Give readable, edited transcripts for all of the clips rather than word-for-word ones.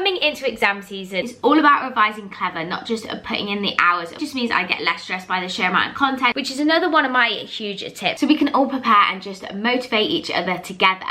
coming into exam season, it's all about revising clever, not just putting in the hours. It just means I get less stressed by the sheer amount of content, which is another one of my huge tips. So we can all prepare and just motivate each other together.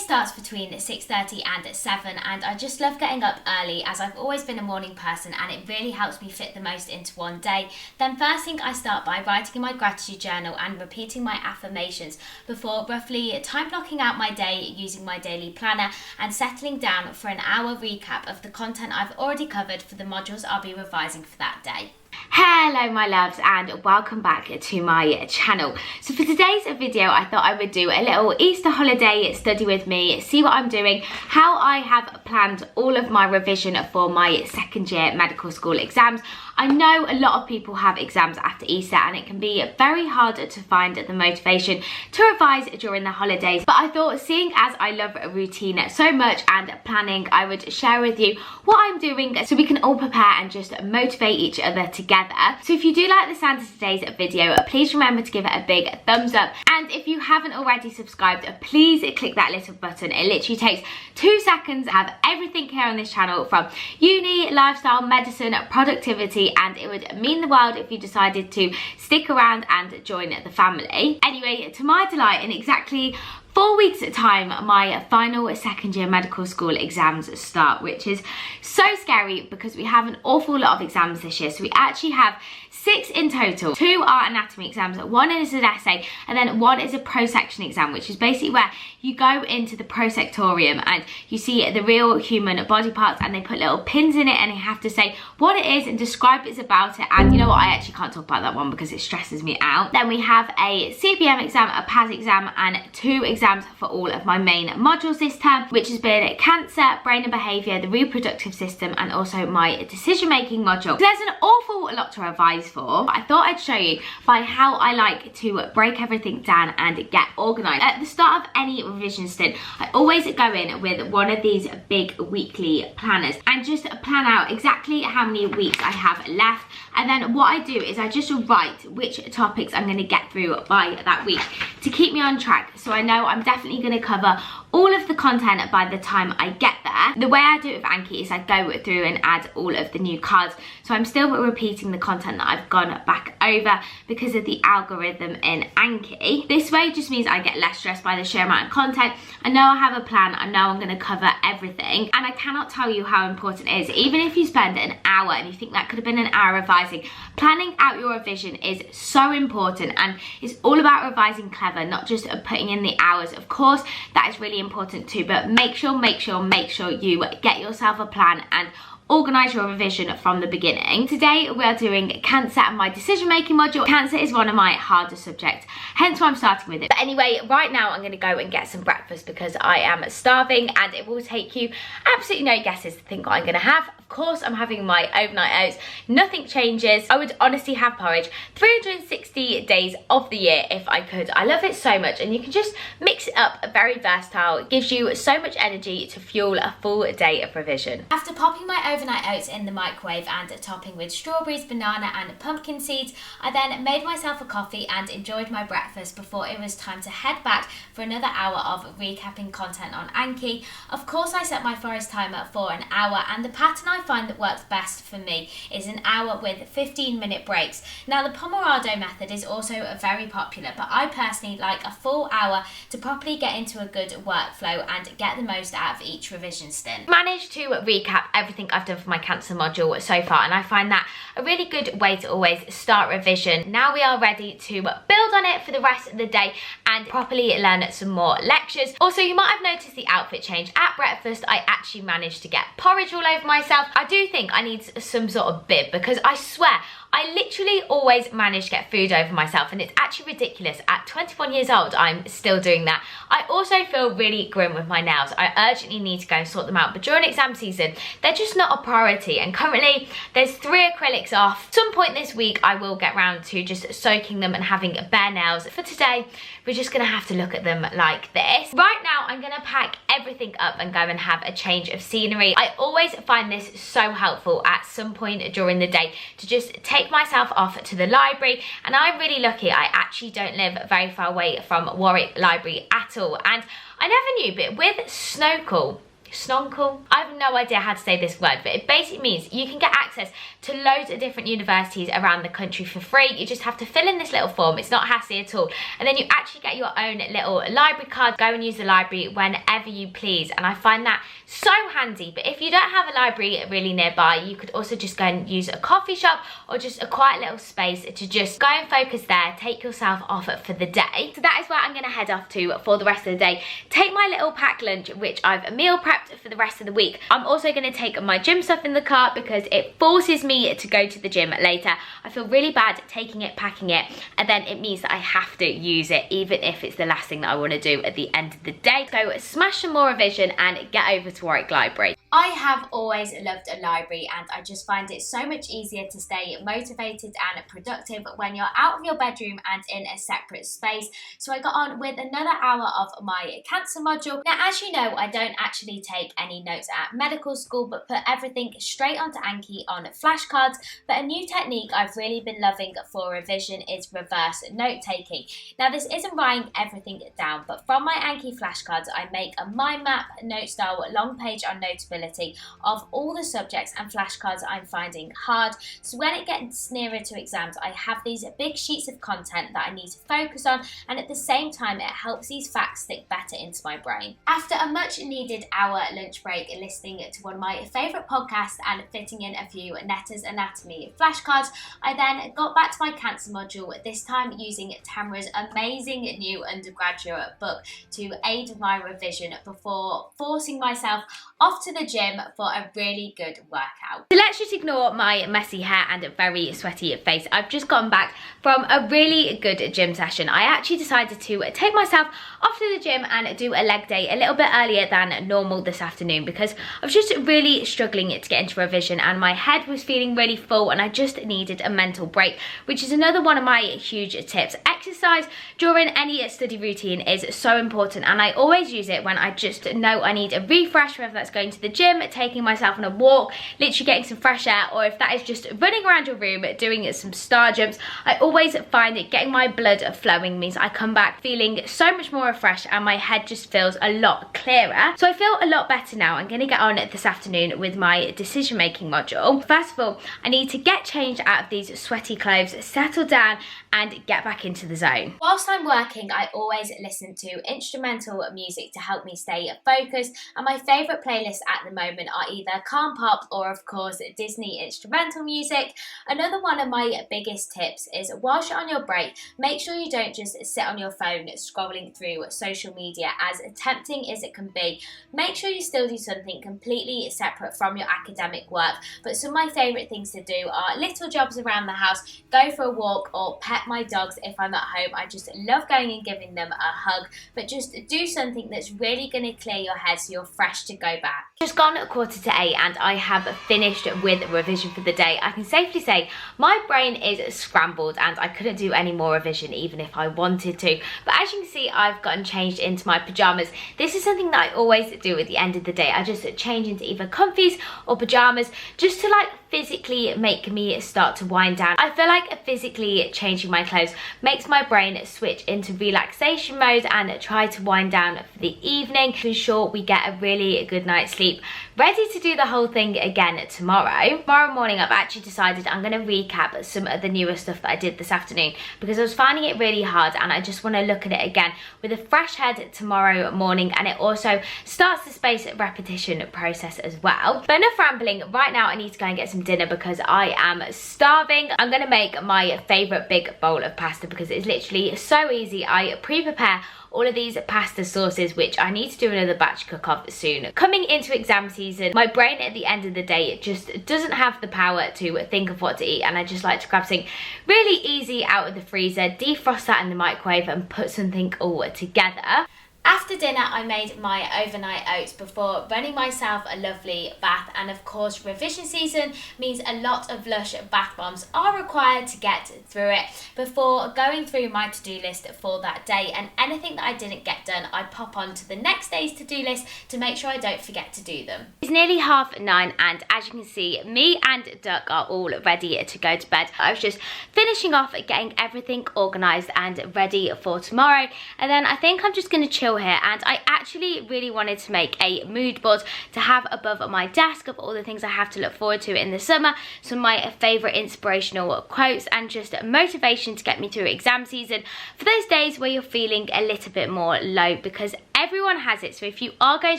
Starts between 6:30 and 7, and I just love getting up early as I've always been a morning person, and it really helps me fit the most into one day. Then first thing, I start by writing in my gratitude journal and repeating my affirmations before roughly time blocking out my day using my daily planner and settling down for an hour recap of the content I've already covered for the modules I'll be revising for that day. Hello my loves, and welcome back to my channel. So for today's video, I thought I would do a little Easter holiday study with me, see what I'm doing, how I have planned all of my revision for my second year medical school exams. I know a lot of people have exams after Easter, and it can be very hard to find the motivation to revise during the holidays, but I thought, seeing as I love a routine so much and planning, I would share with you what I'm doing so we can all prepare and just motivate each other together. So if you do like the sound of today's video, please remember to give it a big thumbs up, and if you haven't already subscribed, please click that little button. It literally takes 2 seconds to have everything here on this channel, from uni, lifestyle, medicine, productivity, and it would mean the world if you decided to stick around and join the family. Anyway, to my delight, in exactly 4 weeks time, my final second year medical school exams start, which is so scary because we have an awful lot of exams this year. So we actually have 6 in total. 2 are anatomy exams, 1 is an essay, and then 1 is a prosection exam, which is basically where you go into the prosectorium and you see the real human body parts, and they put little pins in it, and you have to say what it is and describe it's about it. And you know what, I actually can't talk about that one because it stresses me out. Then we have a CPM exam, a PAS exam, and 2 exams for all of my main modules this term, which has been cancer, brain and behaviour, the reproductive system, and also my decision making module. So there's an awful lot to revise for. I thought I'd show you by how I like to break everything down and get organised. At the start of any revision stint, I always go in with one of these big weekly planners and just plan out exactly how many weeks I have left, and then what I do is I just write which topics I'm going to get through by that week to keep me on track, so I know I'm definitely going to cover all of the content by the time I get there. The way I do it with Anki is I go through and add all of the new cards, so I'm still repeating the content that I've gone back over because of the algorithm in Anki. This way just means I get less stressed by the sheer amount of content. I know I have a plan, I know I'm going to cover everything, and I cannot tell you how important it is. Even if you spend an hour and you think that could have been an hour revising, planning out your revision is so important, and it's all about revising clever, not just putting in the hours. Of course that is really important too, but make sure you get yourself a plan and organise your revision from the beginning. Today we are doing cancer and my decision making module. Cancer is one of my harder subjects, hence why I'm starting with it. But anyway, right now I'm going to go and get some breakfast because I am starving, and it will take you absolutely no guesses to think what I'm going to have. Of course I'm having my overnight oats, nothing changes. I would honestly have porridge 360 days of the year if I could. I love it so much, and you can just mix it up, very versatile. It gives you so much energy to fuel a full day of revision. After popping my overnight oats in the microwave and topping with strawberries, banana and pumpkin seeds, I then made myself a coffee and enjoyed my breakfast before it was time to head back for another hour of recapping content on Anki. Of course I set my forest timer for an hour, and the pattern I find that works best for me is an hour with 15-minute breaks. Now the Pomodoro method is also very popular, but I personally like a full hour to properly get into a good workflow and get the most out of each revision stint. Managed to recap everything I've done for my cancer module so far, and I find that a really good way to always start revision. Now we are ready to build on it for the rest of the day and properly learn some more lectures. Also, you might have noticed the outfit change. At breakfast I actually managed to get porridge all over myself. I do think I need some sort of bib because I swear I literally always manage to get food over myself, and it's actually ridiculous. At 21 years old, I'm still doing that. I also feel really grim with my nails. I urgently need to go and sort them out, but during exam season, they're just not a priority, and currently there's 3 acrylics off. At some point this week, I will get round to just soaking them and having bare nails. For today, we're just gonna have to look at them like this. Right now, I'm gonna pack everything up and go and have a change of scenery. I always find this so helpful at some point during the day to just take myself off to the library. And I'm really lucky, I actually don't live very far away from Warwick Library at all. And I never knew, but with Snonkle, I have no idea how to say this word, but it basically means you can get access to loads of different universities around the country for free. You just have to fill in this little form, it's not hassy at all, and then you actually get your own little library card. Go and use the library whenever you please, and I find that so handy. But if you don't have a library really nearby, you could also just go and use a coffee shop or just a quiet little space to just go and focus there, take yourself off for the day. So that is where I'm going to head off to for the rest of the day. Take my little packed lunch, which I've meal prepped for the rest of the week. I'm also going to take my gym stuff in the car because it forces me to go to the gym later. I feel really bad taking it, packing it, and then it means that I have to use it, even if it's the last thing that I want to do at the end of the day. So smash some more revision and get over to Warwick Library. I have always loved a library, and I just find it so much easier to stay motivated and productive when you're out of your bedroom and in a separate space. So I got on with another hour of my cancer module. Now, as you know, I don't actually take any notes at medical school, but put everything straight onto Anki on flashcards. But a new technique I've really been loving for revision is reverse note taking. Now, this isn't writing everything down, but from my Anki flashcards, I make a mind map, note style, long page on Notability of all the subjects and flashcards I'm finding hard. So when it gets nearer to exams, I have these big sheets of content that I need to focus on, and at the same time, it helps these facts stick better into my brain. After a much needed hour lunch break listening to one of my favourite podcasts and fitting in a few Netta's Anatomy flashcards, I then got back to my cancer module, this time using Tamara's amazing new undergraduate book to aid my revision before forcing myself off to the gym for a really good workout. So let's just ignore my messy hair and very sweaty face. I've just gotten back from a really good gym session. I actually decided to take myself off to the gym and do a leg day a little bit earlier than normal this afternoon because I was just really struggling to get into revision and my head was feeling really full and I just needed a mental break, which is another one of my huge tips. Exercise during any study routine is so important, and I always use it when I just know I need a refresh, whether that's going to the gym, taking myself on a walk, literally getting some fresh air, or if that is just running around your room doing some star jumps. I always find that getting my blood flowing means I come back feeling so much more refreshed and my head just feels a lot clearer. So I feel a lot better now. I'm going to get on this afternoon with my decision making module. First of all, I need to get changed out of these sweaty clothes, settle down and get back into the zone. Whilst I'm working, I always listen to instrumental music to help me stay focused, and my favourite playlists at the moment are either calm pop or of course Disney instrumental music. Another one of my biggest tips is whilst you're on your break, make sure you don't just sit on your phone scrolling through social media, as tempting as it can be. Make sure you still do something completely separate from your academic work. But some of my favourite things to do are little jobs around the house, go for a walk or pet my dogs if I'm at home. I just love going and giving them a hug, but just do something that's really going to clear your head so you're fresh to go back. Just gone 7:15 and I have finished with revision for the day. I can safely say my brain is scrambled and I couldn't do any more revision even if I wanted to. But as you can see, I've gotten changed into my pyjamas. This is something that I always do at the end of the day. I just change into either comfies or pyjamas just to like physically make me start to wind down. I feel like physically changing my clothes makes my brain switch into relaxation mode and try to wind down for the evening to ensure we get a really good night's sleep, ready to do the whole thing again tomorrow. Tomorrow morning I've actually decided I'm going to recap some of the newer stuff that I did this afternoon because I was finding it really hard and I just want to look at it again with a fresh head tomorrow morning, and it also starts the spaced repetition process as well. But enough rambling, right now I need to go and get some dinner because I am starving. I'm going to make my favourite big bowl of pasta because it's literally so easy. I pre-prepare all of these pasta sauces, which I need to do another batch cook of soon. Coming into exam season, my brain at the end of the day just doesn't have the power to think of what to eat, and I just like to grab something really easy out of the freezer, defrost that in the microwave and put something all together. After dinner, I made my overnight oats before running myself a lovely bath, and of course revision season means a lot of Lush bath bombs are required to get through it before going through my to-do list for that day, and anything that I didn't get done I pop on to the next day's to-do list to make sure I don't forget to do them. It's nearly 9:30 and as you can see, me and Duck are all ready to go to bed. I was just finishing off getting everything organised and ready for tomorrow, and then I think I'm just going to chill here, and I actually really wanted to make a mood board to have above my desk of all the things I have to look forward to in the summer, some of my favourite inspirational quotes and just motivation to get me through exam season for those days where you're feeling a little bit more low, because everyone has it. So if you are going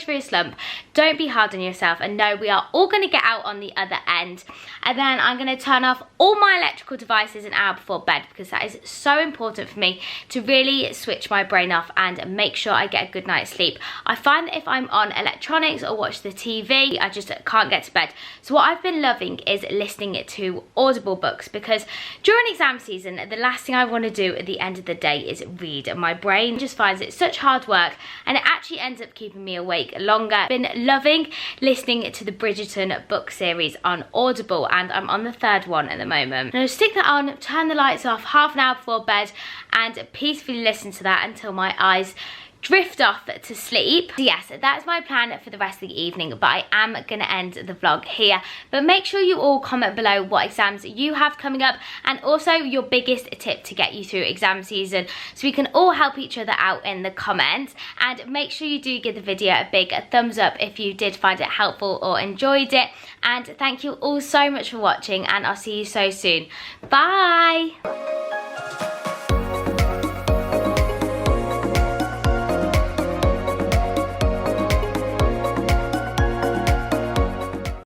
through a slump, don't be hard on yourself, and know we are all going to get out on the other end. And then I'm going to turn off all my electrical devices an hour before bed, because that is so important for me to really switch my brain off and make sure I get a good night's sleep. I find that if I'm on electronics or watch the TV, I just can't get to bed. So what I've been loving is listening to Audible books, because during exam season, the last thing I want to do at the end of the day is read. My brain just finds it such hard work, and it actually ends up keeping me awake longer. I've been loving listening to the Bridgerton book series on Audible, and I'm on the 3rd one at the moment. Now stick that on, turn the lights off half an hour before bed, and peacefully listen to that until my eyes drift off to sleep. So yes, that's my plan for the rest of the evening, but I am going to end the vlog here. But make sure you all comment below what exams you have coming up, and also your biggest tip to get you through exam season, so we can all help each other out in the comments. And make sure you do give the video a big thumbs up if you did find it helpful or enjoyed it. And thank you all so much for watching, and I'll see you so soon. Bye!